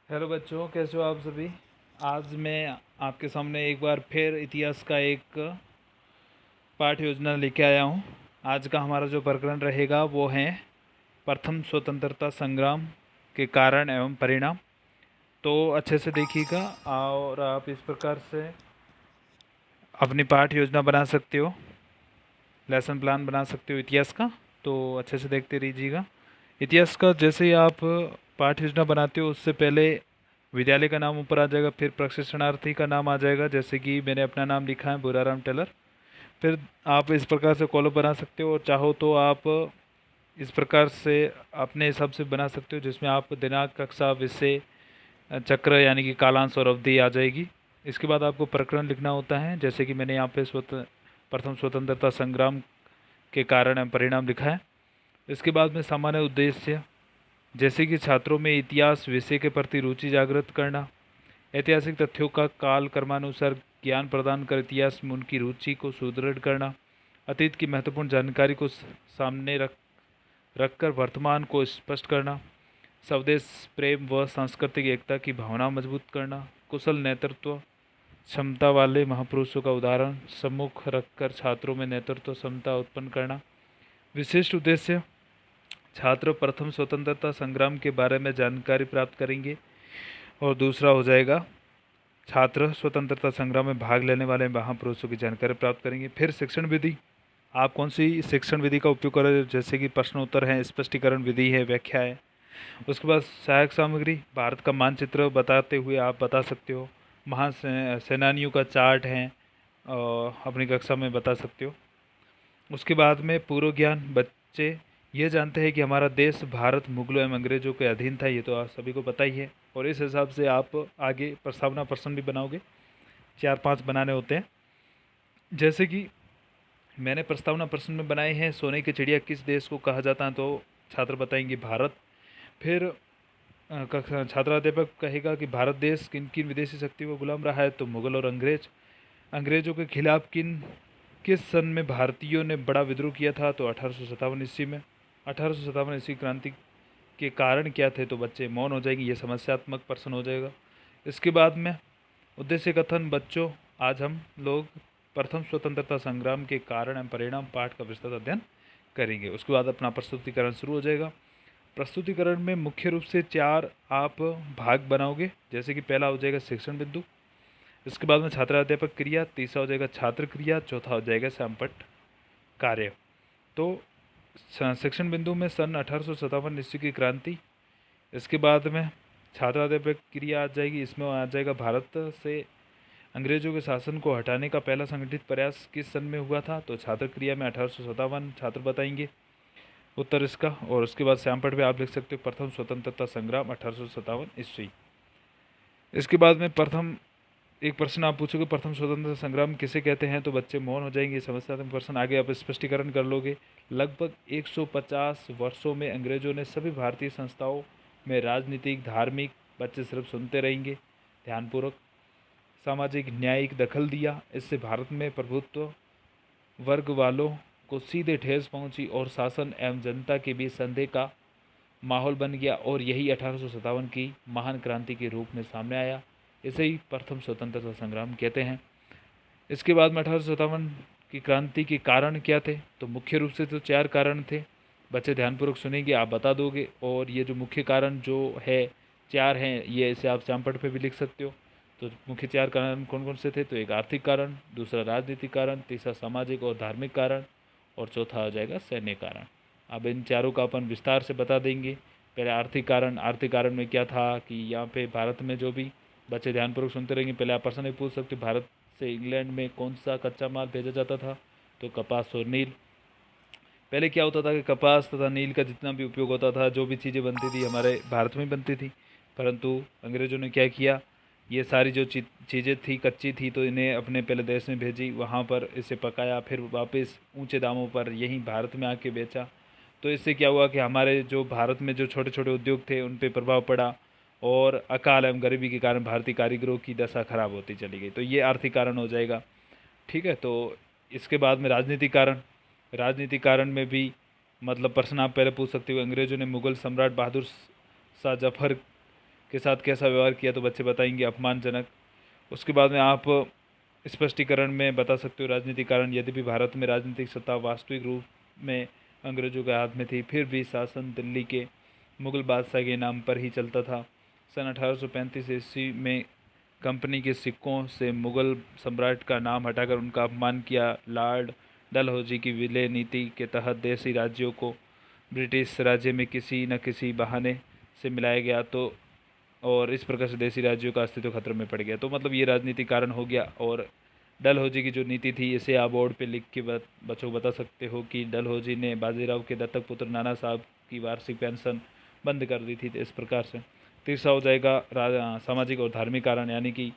Hello बच्चों, कैसे हो आप सभी। आज मैं आपके सामने एक बार फिर इतिहास का एक पाठ योजना लेके आया हूँ। आज का हमारा जो प्रकरण रहेगा वो है प्रथम स्वतंत्रता संग्राम के कारण एवं परिणाम। तो अच्छे से देखिएगा और आप इस प्रकार से अपनी पाठ योजना बना सकते हो, लेसन प्लान बना सकते हो इतिहास का। तो अच्छे से देखते रहिएगा। इतिहास का जैसे ही आप पाठ योजना बनाते हो उससे पहले विद्यालय का नाम ऊपर आ जाएगा, फिर प्रशिक्षणार्थी का नाम आ जाएगा। जैसे कि मैंने अपना नाम लिखा है बुराराम टेलर। फिर आप इस प्रकार से कॉलम बना सकते हो और चाहो तो आप इस प्रकार से अपने हिसाब से बना सकते हो, जिसमें आप दिनांक, कक्षा, विषय, चक्र यानी कि कालांश और अवधि आ जाएगी। इसके बाद आपको प्रकरण लिखना होता है, जैसे कि मैंने यहाँ पे प्रथम स्वतंत्रता संग्राम के कारण एवं परिणाम लिखा है। इसके बाद में सामान्य उद्देश्य, जैसे कि छात्रों में इतिहास विषय के प्रति रुचि जागृत करना, ऐतिहासिक तथ्यों का काल क्रमानुसार ज्ञान प्रदान कर इतिहास में उनकी रुचि को सुदृढ़ करना, अतीत की महत्वपूर्ण जानकारी को सामने रखकर वर्तमान को स्पष्ट करना, स्वदेश प्रेम व सांस्कृतिक एकता की भावना मजबूत करना, कुशल नेतृत्व क्षमता वाले महापुरुषों का उदाहरण सम्मुख रखकर छात्रों में नेतृत्व क्षमता उत्पन्न करना। विशिष्ट उद्देश्य, छात्र प्रथम स्वतंत्रता संग्राम के बारे में जानकारी प्राप्त करेंगे। और दूसरा हो जाएगा, छात्र स्वतंत्रता संग्राम में भाग लेने वाले महापुरुषों की जानकारी प्राप्त करेंगे। फिर शिक्षण विधि, आप कौन सी शिक्षण विधि का उपयोग करें, जैसे कि प्रश्न उत्तर है, स्पष्टीकरण विधि है, व्याख्या है। उसके बाद सहायक सामग्री, भारत का मानचित्र बताते हुए आप बता सकते हो। महान सेनानियों का चार्ट है, अपनी कक्षा में बता सकते हो। उसके बाद में पूर्व ज्ञान, बच्चे ये जानते हैं कि हमारा देश भारत मुगलों एवं अंग्रेजों के अधीन था, ये तो आप सभी को पता ही है। और इस हिसाब से आप आगे प्रस्तावना प्रश्न भी बनाओगे, 4-5 बनाने होते हैं। जैसे कि मैंने प्रस्तावना प्रश्न में बनाए हैं, सोने की चिड़िया किस देश को कहा जाता है, तो छात्र बताएंगे भारत। फिर छात्राध्यापक कहेगा कि भारत देश किन किन विदेशी शक्तियों का गुलाम रहा है, तो मुगल और अंग्रेज। अंग्रेजों के खिलाफ किस सन में भारतीयों ने बड़ा विद्रोह किया था, तो 1857 ईस्वी में। 1857 ईस्वी क्रांति के कारण क्या थे, तो बच्चे मौन हो जाएंगे, ये समस्यात्मक प्रश्न हो जाएगा। इसके बाद में उद्देश्य कथन, बच्चों आज हम लोग प्रथम स्वतंत्रता संग्राम के कारण एवं परिणाम पाठ का विस्तृत अध्ययन करेंगे। उसके बाद अपना प्रस्तुतिकरण शुरू हो जाएगा। प्रस्तुतिकरण में मुख्य रूप से 4 आप भाग बनाओगे, जैसे कि पहला हो जाएगा शिक्षण बिंदु, इसके बाद में छात्राध्यापक क्रिया, तीसरा हो जाएगा छात्र क्रिया, चौथा हो जाएगा संपट कार्य। तो शिक्षण बिंदु में सन 1857 ईस्वी की क्रांति, इसके बाद में छात्राध्यापक क्रिया आ जाएगी, इसमें आ जाएगा भारत से अंग्रेजों के शासन को हटाने का पहला संगठित प्रयास किस सन में हुआ था, तो छात्र क्रिया में 1857 छात्र बताएंगे उत्तर इसका। और उसके बाद श्यामपट में आप लिख सकते हो प्रथम स्वतंत्रता संग्राम 1857 ईस्वी। इसके बाद में प्रथम एक प्रश्न आप पूछोगे, प्रथम स्वतंत्रता संग्राम किसे कहते हैं, तो बच्चे मौन हो जाएंगे, समस्या प्रश्न आगे आप स्पष्टीकरण कर लोगे। लगभग 150 वर्षों में अंग्रेजों ने सभी भारतीय संस्थाओं में राजनीतिक, धार्मिक, बच्चे सिर्फ सुनते रहेंगे, ध्यानपूर्वक सामाजिक न्यायिक दखल दिया। इससे भारत में प्रभुत्व वर्ग वालों को सीधे ठेस पहुंची और शासन एवं जनता के बीच संदेह का माहौल बन गया, और यही 1857 की महान क्रांति के रूप में सामने आया। इसे ही प्रथम स्वतंत्रता संग्राम कहते हैं। इसके बाद में 1857 की क्रांति के कारण क्या थे, तो मुख्य रूप से तो 4 कारण थे। बच्चे ध्यानपूर्वक सुनेंगे, आप बता दोगे। और ये जो मुख्य कारण जो है 4 हैं, ये इसे आप चामपट पे भी लिख सकते हो। तो मुख्य 4 कारण कौन कौन से थे, तो एक आर्थिक कारण, दूसरा राजनीतिक कारण, तीसरा सामाजिक और धार्मिक कारण, और चौथा आ जाएगा सैन्य कारण। अब इन चारों का अपन विस्तार से बता देंगे। पहले आर्थिक कारण में क्या था कि यहाँ पे भारत में जो भी, बच्चे ध्यानपूर्वक सुनते रहेंगे, पहले आप प्रश्न पूछ सकते, भारत से इंग्लैंड में कौन सा कच्चा माल भेजा जाता था, तो कपास और नील। पहले क्या होता था कि कपास तथा नील का जितना भी उपयोग होता था, जो भी चीज़ें बनती थी हमारे भारत में बनती थी, परंतु अंग्रेज़ों ने क्या किया, ये सारी जो चीज़ें थी कच्ची थी, तो इन्हें अपने पहले देश में भेजी, वहाँ पर इसे पकाया, फिर वापस ऊंचे दामों पर यहीं भारत में आके बेचा। तो इससे क्या हुआ कि हमारे जो भारत में जो छोटे छोटे उद्योग थे उन पर प्रभाव पड़ा, और अकाल एवं गरीबी के कारण भारतीय कारीगरों की दशा खराब होती चली गई। तो ये आर्थिक कारण हो जाएगा। ठीक है, तो इसके बाद में राजनीतिक कारण में भी मतलब प्रश्न आप पहले पूछ सकते हो। अंग्रेज़ों ने मुगल सम्राट बहादुर शाह जफर के साथ कैसा व्यवहार किया, तो बच्चे बताएंगे अपमानजनक। उसके बाद में आप स्पष्टीकरण में बता सकते हो राजनीतिक कारण। यदि भी भारत में राजनीतिक सत्ता वास्तविक रूप में अंग्रेजों के हाथ में थी, फिर भी शासन दिल्ली के मुग़ल बादशाह के नाम पर ही चलता था। सन 1835 ईस्वी में कंपनी के सिक्कों से मुग़ल सम्राट का नाम हटाकर उनका अपमान किया। लॉर्ड डलहौजी की विलय नीति के तहत देशी राज्यों को ब्रिटिश राज्य में किसी न किसी बहाने से मिलाया गया, तो और इस प्रकार से देशी राज्यों का अस्तित्व खतरे में पड़ गया। तो मतलब ये राजनीतिक कारण हो गया। और डलहौजी की जो नीति थी, इसे आप बोर्ड पे लिख के बच्चों को बता सकते हो कि डलहौजी ने बाजीराव के दत्तक पुत्र नाना साहब की वार्षिक पेंशन बंद कर दी थी। तो इस प्रकार से तीसरा हो जाएगा सामाजिक और धार्मिक कारण, यानी कि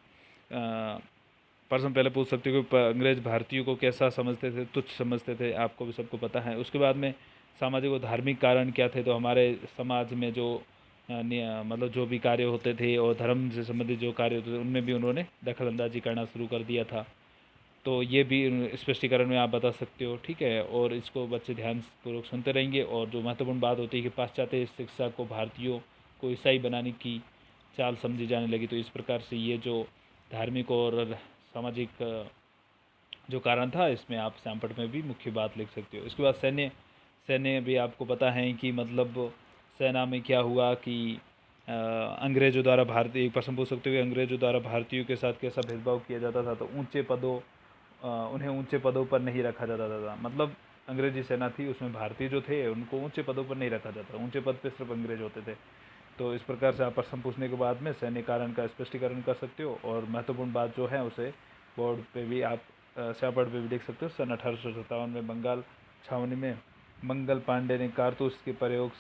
प्रश्न पहले पूछ सकते हो कि अंग्रेज भारतीयों को कैसा समझते थे, तुच्छ समझते थे, आपको भी सबको पता है। उसके बाद में सामाजिक और धार्मिक कारण क्या थे, तो हमारे समाज में जो मतलब जो भी कार्य होते थे और धर्म से संबंधित जो कार्य होते थे, उनमें भी उन्होंने दखल अंदाजी करना शुरू कर दिया था। तो ये भी स्पष्टीकरण में आप बता सकते हो, ठीक है। और इसको बच्चे ध्यानपूर्वक सुनते रहेंगे। और जो महत्वपूर्ण बात होती है कि पाश्चात्य शिक्षा को भारतीयों को ईसाई बनाने की चाल समझी जाने लगी। तो इस प्रकार से ये जो धार्मिक और सामाजिक जो कारण था, इसमें आप सैंपट में भी मुख्य बात लिख सकते हो। इसके बाद सैन्य भी आपको पता है कि मतलब सेना में क्या हुआ कि अंग्रेज़ों द्वारा भारतीय, एक प्रश्न पूछ सकते हो कि अंग्रेज़ों द्वारा भारतीयों के साथ कैसा भेदभाव किया जाता था। तो उन्हें ऊंचे पदों पर नहीं रखा जाता था। मतलब अंग्रेजी सेना थी, उसमें भारतीय जो थे उनको ऊंचे पदों पर नहीं रखा जाता, ऊंचे पद पे सिर्फ अंग्रेज होते थे। तो इस प्रकार से आप प्रश्न पूछने के बाद में सैन्य कारण का स्पष्टीकरण कर सकते हो। और महत्वपूर्ण बात जो है उसे बोर्ड पे भी आप स्यापट पे भी देख सकते हो। सन 1857 में बंगाल छावनी में मंगल पांडे ने कारतूस के प्रयोग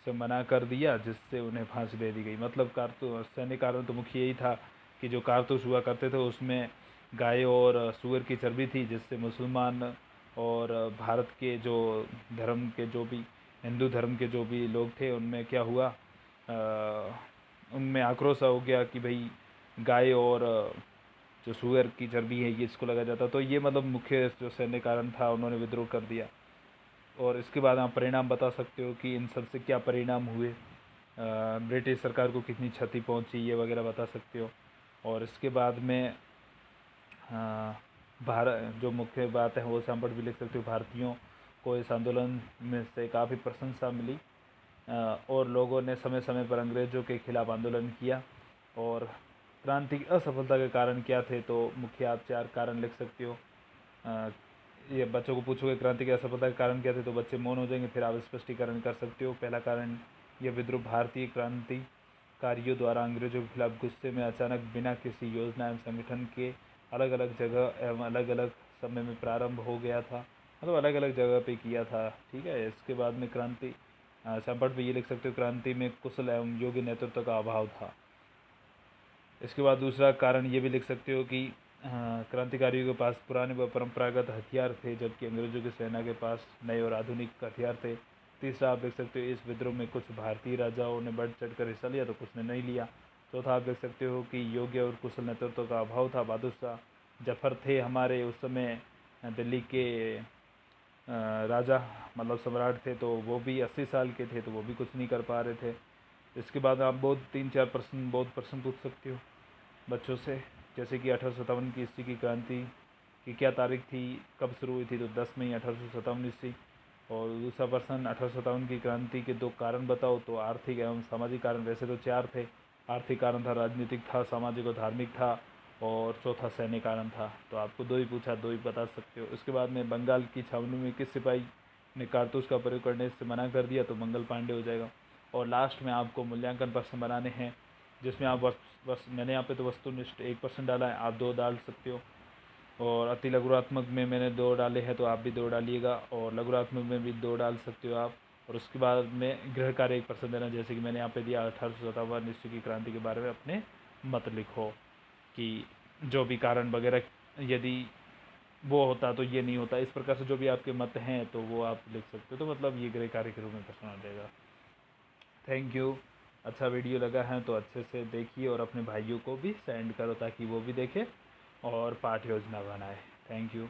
से मना कर दिया, जिससे उन्हें फांसी दे दी गई। मतलब कारतूस सैन्य कारण तो मुख्य यही था कि जो कारतूस हुआ करते थे उसमें गाय और सूअर की चर्बी थी, जिससे मुसलमान और भारत के जो धर्म के जो भी हिंदू धर्म के जो भी लोग थे, उनमें क्या हुआ, उनमें आक्रोश हो गया कि भाई गाय और जो सूअर की चर्बी है ये इसको लगा जाता। तो ये मतलब मुख्य जो सैन्य कारण था, उन्होंने विद्रोह कर दिया। और इसके बाद आप परिणाम बता सकते हो कि इन सब से क्या परिणाम हुए, ब्रिटिश सरकार को कितनी क्षति पहुंची, ये वगैरह बता सकते हो। और इसके बाद में भारत जो मुख्य बात है वो सैंपट भी लिख सकते हो। भारतीयों को इस आंदोलन में से काफ़ी प्रशंसा मिली और लोगों ने समय समय पर अंग्रेज़ों के खिलाफ आंदोलन किया। और क्रांति की असफलता के कारण क्या थे, तो मुख्य आप 4 कारण लिख सकते हो। ये बच्चों को पूछोगे क्रांति की असफलता के कारण क्या थे, तो बच्चे मौन हो जाएंगे। फिर आप स्पष्टीकरण कर सकते हो। पहला कारण, यह विद्रोह भारतीय क्रांतिकारियों द्वारा अंग्रेज़ों के खिलाफ गुस्से में अचानक बिना किसी योजना एवं संगठन के अलग अलग जगह एवं अलग अलग समय में प्रारंभ हो गया था। मतलब अलग अलग जगह पे किया था, ठीक है। इसके बाद में क्रांति सैंपट पे ये लिख सकते हो, क्रांति में कुशल एवं योग्य नेतृत्व का अभाव था। इसके बाद दूसरा कारण ये भी लिख सकते हो कि क्रांतिकारियों के पास पुराने व परंपरागत हथियार थे, जबकि अंग्रेज़ों की सेना के पास नए और आधुनिक हथियार थे। तीसरा आप देख सकते हो, इस विद्रोह में कुछ भारतीय राजाओं ने बढ़ चढ़कर हिस्सा लिया तो कुछ ने नहीं लिया। चौथा आप देख सकते हो कि योग्य और कुशल नेतृत्व का अभाव था। बहादुर शाह जफर थे हमारे उस समय दिल्ली के राजा, मतलब सम्राट थे, तो वो भी 80 साल के थे, तो वो भी कुछ नहीं कर पा रहे थे। इसके बाद आप बहुत 3-4 प्रश्न पूछ सकते हो बच्चों से, जैसे कि 1857 की ईस्वी की क्रांति की क्या तारीख थी, कब शुरू हुई थी, तो 10 मई 1857 ईस्वी। और दूसरा प्रश्न, 1857 की क्रांति के 2 कारण बताओ, तो आर्थिक एवं सामाजिक कारण। वैसे तो 4 थे, आर्थिक कारण था, राजनीतिक था, सामाजिक और धार्मिक था, और चौथा सैन्य कारण था। तो आपको 2 ही पूछा, 2 ही बता सकते हो। इसके बाद में बंगाल की छावनी में किस सिपाही ने कारतूस का प्रयोग करने से मना कर दिया, तो मंगल पांडे हो जाएगा। और लास्ट में आपको मूल्यांकन प्रश्न बनाने हैं, जिसमें आप मैंने यहाँ पे तो वस्तुनिष्ठ 1% डाला है, आप 2 डाल सकते हो। और अति लघुरात्मक में मैंने 2 डाले हैं, तो आप भी 2 डालिएगा। और लघुरात्मक में भी 2 डाल सकते हो आप। और उसके बाद में गृह कार्य 1% देना, जैसे कि मैंने यहाँ पे दिया 1857 ईस्वी की क्रांति के बारे में अपने मत लिखो कि जो भी कारण वगैरह यदि वो होता तो ये नहीं होता। इस प्रकार से जो भी आपके मत हैं तो वो आप लिख सकते हो। तो मतलब ये गृह कार्य के रूप में प्रश्न आ जाएगा। Thank you. अच्छा वीडियो लगा है तो अच्छे से देखिए और अपने भाइयों को भी सेंड करो ताकि वो भी देखें और पाठ योजना बनाए। Thank you.